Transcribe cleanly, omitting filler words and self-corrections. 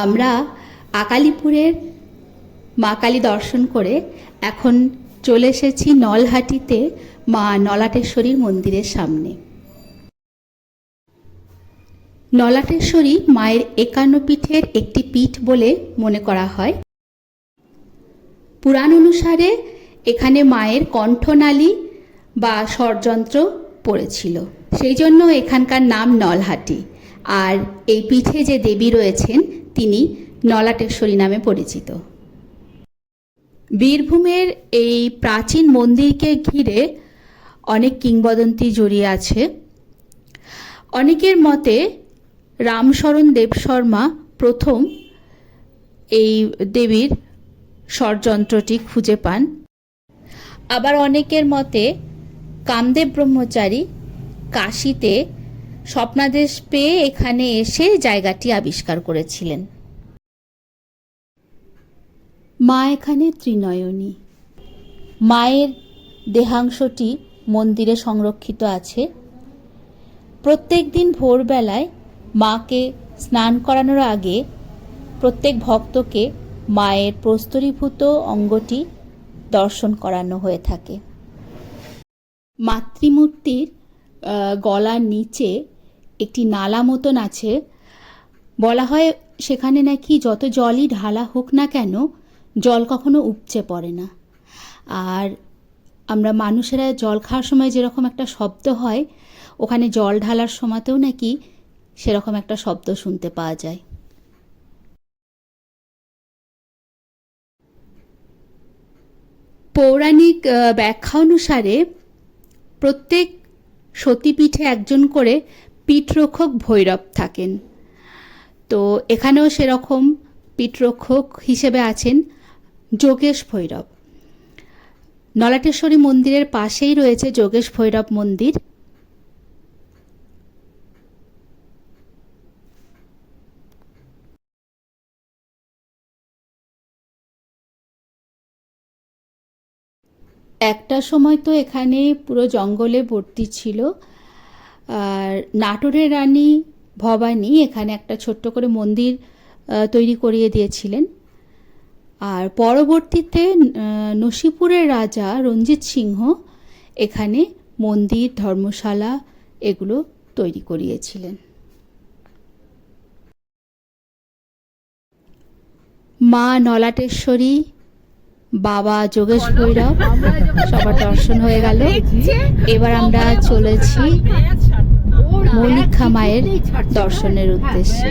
আমরা আকালিপুরের মা কালী দর্শন করে এখন চলে এসেছি নলহাটিতে মা নলাটেশ্বরীর মন্দিরের সামনে। নলাটেশ্বরী মায়ের ৫১ পীঠের একটি পীঠ বলে মনে করা হয়। পুরাণ অনুসারে এখানে মায়ের কণ্ঠনালী বা স্বরযন্ত্র পড়েছিল, সেই জন্য এখানকার নাম নলহাটি। আর এই পীঠে যে দেবী রয়েছেন তিনি নলাটেশ্বরী নামে পরিচিত। বীরভূমের এই প্রাচীন মন্দিরকে ঘিরে অনেক কিংবদন্তি জড়িয়ে আছে। অনেকের মতে রামশরণ দেবশর্মা প্রথম এই দেবীর স্বরযন্ত্রটি খুঁজে পান। আবার অনেকের মতে কামদেব ব্রহ্মচারী কাশীতে স্বপ্নাদেশ পেয়ে এখানে এসে জায়গাটি আবিষ্কার করেছিলেন। মা এখানে ত্রিনয়নী। মায়ের দেহাংশটি মন্দিরে সংরক্ষিত আছে। প্রত্যেক দিন ভোরবেলায় মাকে স্নান করানোর আগে প্রত্যেক ভক্তকে মায়ের প্রস্তরীভূত অঙ্গটি দর্শন করানো হয়ে থাকে। মাতৃমূর্তির গলার নিচে একটি নালা মতন আছে। বলা হয় সেখানে নাকি যত জলই ঢালা হোক না কেন জল কখনো উপচে পড়ে না। আর আমরা মানুষেরা জল খাওয়ার সময় যেরকম একটা শব্দ হয়, ওখানে জল ঢালার সময়তেও নাকি সেরকম একটা শব্দ শুনতে পাওয়া যায়। পৌরাণিক ব্যাখ্যা অনুসারে প্রত্যেক সতীপীঠে একজন করে পীঠরক্ষক ভৈরব থাকেন। তো এখানেও সেরকম পীঠরক্ষক হিসেবে আছেন যোগেশ ভৈরব। নলাটেশ্বরী মন্দিরের পাশেই রয়েছে যোগেশ ভৈরব মন্দির। একটা সময় তো এখানে পুরো জঙ্গলে ভর্তি ছিল। আর নাটোরের রানী ভবানী এখানে একটা ছোট্ট করে মন্দির তৈরি করিয়ে দিয়েছিলেন। আর পরবর্তীতে নসিপুরের রাজা রঞ্জিত সিংহ এখানে মন্দির, ধর্মশালা এগুলো তৈরি করিয়েছিলেন। মা নলাটেশ্বরী, বাবা যোগেশ ভৈরব সবার দর্শন হয়ে গেল। এবার আমরা চলেছি মৌলিকা মায়ের দর্শনের উদ্দেশ্যে।